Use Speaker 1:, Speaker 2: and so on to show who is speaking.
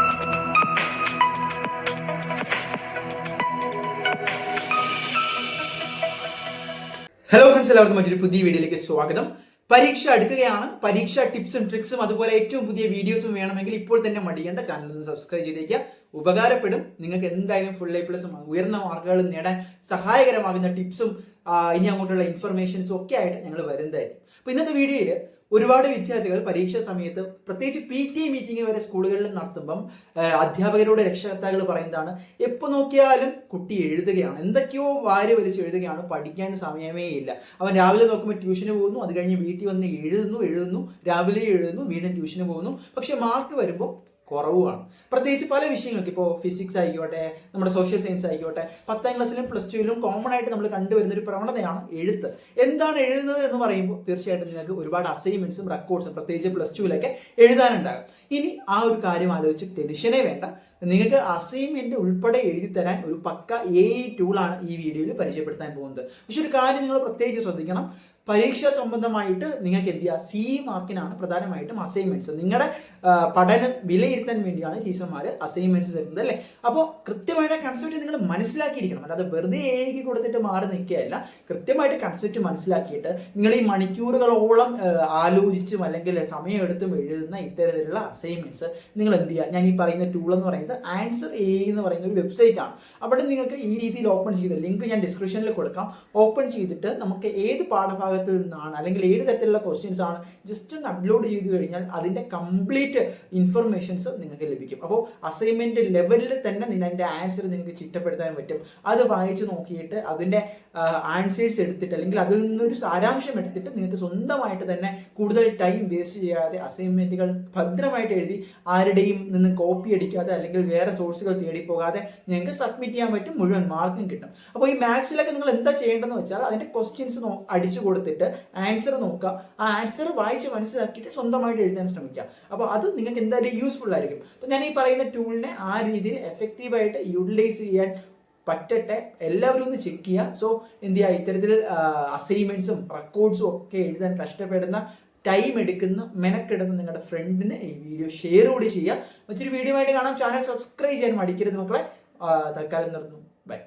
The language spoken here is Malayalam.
Speaker 1: ഹലോ ഫ്രണ്ട്സ്, എല്ലാവർക്കും മറ്റൊരു പുതിയ വീഡിയോയിലേക്ക് സ്വാഗതം. പരീക്ഷ അടുക്കുകയാണ്. പരീക്ഷ ടിപ്സും ട്രിക്സും അതുപോലെ ഏറ്റവും പുതിയ വീഡിയോസും വേണമെങ്കിൽ ഇപ്പോൾ തന്നെ മടിക്കേണ്ട, ചാനൽ ഒന്ന് സബ്സ്ക്രൈബ് ചെയ്തേക്കുക. ഉപകാരപ്പെടും. നിങ്ങൾക്ക് എന്തായാലും ഫുൾ A+ ഉയർന്ന മാർക്കുകൾ നേടാൻ സഹായകരമാകുന്ന ടിപ്സും ഇനി അങ്ങോട്ടുള്ള ഇൻഫർമേഷൻസും ഒക്കെ ആയിട്ട് ഞങ്ങൾ വരുന്നതായിരിക്കും. അപ്പോൾ ഇന്നത്തെ വീഡിയോയിൽ ഒരുപാട് വിദ്യാർത്ഥികൾ പരീക്ഷാ സമയത്ത് പ്രത്യേകിച്ച് PTA മീറ്റിംഗ് വരെ സ്കൂളുകളിൽ നടത്തുമ്പം അധ്യാപകരോട് രക്ഷകർത്താക്കൾ പറയുന്നതാണ്, എപ്പോൾ നോക്കിയാലും കുട്ടി എഴുതുകയാണ്, എന്തൊക്കെയോ വാരി വലിച്ച് എഴുതുകയാണ്, പഠിക്കാൻ സമയമേ ഇല്ല. അവൻ രാവിലെ നോക്കുമ്പോൾ ട്യൂഷന് പോകുന്നു, അത് കഴിഞ്ഞ് വീട്ടിൽ വന്ന് എഴുതുന്നു, രാവിലെ എഴുതുന്നു, വീണ്ടും ട്യൂഷന് പോകുന്നു. പക്ഷെ മാർക്ക് വരുമ്പോൾ കുറവുമാണ്. പ്രത്യേകിച്ച് പല വിഷയങ്ങൾക്ക്, ഇപ്പോൾ ഫിസിക്സ് ആയിക്കോട്ടെ, നമ്മുടെ സോഷ്യൽ സയൻസ് ആയിക്കോട്ടെ, 10ാം ക്ലാസ്സിലും +2ലും കോമൺ ആയിട്ട് നമ്മൾ കണ്ടുവരുന്ന ഒരു പ്രവണതയാണ് എഴുത്ത്. എന്താണ് എഴുതുന്നത് എന്ന് പറയുമ്പോൾ തീർച്ചയായിട്ടും നിങ്ങൾക്ക് ഒരുപാട് അസൈൻമെന്റ്സും റെക്കോർഡ്സും പ്രത്യേകിച്ച് +2ലൊക്കെ എഴുതാനുണ്ടാകും. ഇനി ആ ഒരു കാര്യം ആലോചിച്ച് ടെൻഷനേ വേണ്ട. നിങ്ങൾക്ക് അസൈൻമെന്റ് ഉൾപ്പെടെ എഴുതി തരാൻ ഒരു പക്ക AI ടൂളാണ് ഈ വീഡിയോയിൽ പരിചയപ്പെടുത്താൻ പോകുന്നത്. പക്ഷെ ഒരു കാര്യം നിങ്ങൾ പ്രത്യേകിച്ച് ശ്രദ്ധിക്കണം, പരീക്ഷാ സംബന്ധമായിട്ട് നിങ്ങൾക്ക് എന്ത് ചെയ്യുക, CE മാർക്കിനാണ് പ്രധാനമായിട്ടും അസൈൻമെന്റ്സ്. നിങ്ങളുടെ പഠനം വിലയിരുത്താൻ വേണ്ടിയാണ് ടീച്ചർമാർ അസൈൻമെന്റ്സ് തരുന്നത്, അല്ലേ? അപ്പോൾ കൃത്യമായിട്ട് കൺസെപ്റ്റ് നിങ്ങൾ മനസ്സിലാക്കിയിരിക്കണം. അല്ലാതെ വെറുതെ AI കൊടുത്തിട്ട് മാറി നിൽക്കുകയല്ല. കൃത്യമായിട്ട് കൺസെപ്റ്റ് മനസ്സിലാക്കിയിട്ട് നിങ്ങൾ ഈ മണിക്കൂറുകളോളം ആലോചിച്ചും അല്ലെങ്കിൽ സമയമെടുത്തും എഴുതുന്ന ഇത്തരത്തിലുള്ള അസൈൻമെന്റ്സ് നിങ്ങൾ എന്ത് ചെയ്യുക, ഞാൻ ഈ പറയുന്ന ടൂൾ എന്ന് പറയുന്നത് ആൻസർ AI എന്ന് പറയുന്ന ഒരു വെബ്സൈറ്റ് ആണ്. അവിടെ നിങ്ങൾക്ക് ഈ രീതിയിൽ ഓപ്പൺ ചെയ്ത്, ലിങ്ക് ഞാൻ ഡിസ്ക്രിപ്ഷനിൽ കൊടുക്കാം, ഓപ്പൺ ചെയ്തിട്ട് നമുക്ക് ഏത് പാഠഭാഗത്ത് നിന്നാണ് അല്ലെങ്കിൽ ഏത് തരത്തിലുള്ള ക്വസ്റ്റ്യൻസ് ആണ് ജസ്റ്റ് ഒന്ന് അപ്ലോഡ് ചെയ്ത് കഴിഞ്ഞാൽ അതിന്റെ കംപ്ലീറ്റ് ഇൻഫർമേഷൻസ് നിങ്ങൾക്ക് ലഭിക്കും. അപ്പോൾ അസൈൻമെന്റ് ലെവലിൽ തന്നെ അതിന്റെ ആൻസർ നിങ്ങൾക്ക് ചിട്ടപ്പെടുത്താൻ പറ്റും. അത് വായിച്ച് നോക്കിയിട്ട് അതിന്റെ ആൻസേഴ്സ് എടുത്തിട്ട് അല്ലെങ്കിൽ അതിൽ നിന്നൊരു സാരാംശം എടുത്തിട്ട് നിങ്ങൾക്ക് സ്വന്തമായിട്ട് തന്നെ കൂടുതൽ ടൈം വേസ്റ്റ് ചെയ്യാതെ അസൈൻമെന്റുകൾ ഭദ്രമായിട്ട് എഴുതി ആരുടെയും നിന്ന് കോപ്പി അടിക്കാതെ അല്ലെങ്കിൽ വേറെ സോഴ്സുകൾ തേടി പോകാതെ നിങ്ങൾക്ക് സബ്മിറ്റ് ചെയ്യാൻ പറ്റും. മുഴുവൻ മാർക്കും കിട്ടും. അപ്പോൾ ഈ മാത്സിലൊക്കെ നിങ്ങൾ എന്താ ചെയ്യേണ്ടതെന്ന് വെച്ചാൽ അതിന്റെ ക്വസ്റ്റ്യൻസ് അടിച്ചു കൊടുത്തിട്ട് ആൻസർ നോക്കുക, ആ ആൻസർ വായിച്ച് മനസ്സിലാക്കിയിട്ട് സ്വന്തമായിട്ട് എഴുതാൻ ശ്രമിക്കുക. അപ്പോൾ അത് നിങ്ങൾക്ക് എന്തായാലും യൂസ്ഫുൾ ആയിരിക്കും. അപ്പോൾ ഞാൻ ഈ പറയുന്ന ടൂളിനെ ആ രീതിയിൽ എഫക്റ്റീവായിട്ട് യൂട്ടിലൈസ് ചെയ്യാൻ പറ്റട്ടെ. എല്ലാവരും ഒന്ന് ചെക്ക് ചെയ്യുക. സോ എന്ത് ചെയ്യുക, ഇത്തരത്തിൽ അസൈൻമെന്റ്സും റെക്കോർഡ്സും ഒക്കെ എഴുതാൻ കഷ്ടപ്പെടുന്ന, ടൈം എടുക്കുന്ന, മെനക്കെടുന്ന നിങ്ങളുടെ ഫ്രണ്ടിന് ഈ വീഡിയോ ഷെയർ കൂടി ചെയ്യുക. മറ്റൊരു വീഡിയോ ആയിട്ട് കാണാം. ചാനൽ സബ്സ്ക്രൈബ് ചെയ്യാൻ മടിക്കരുത് മക്കളെ. തൽക്കാലം നിർത്തുന്നു. ബൈ.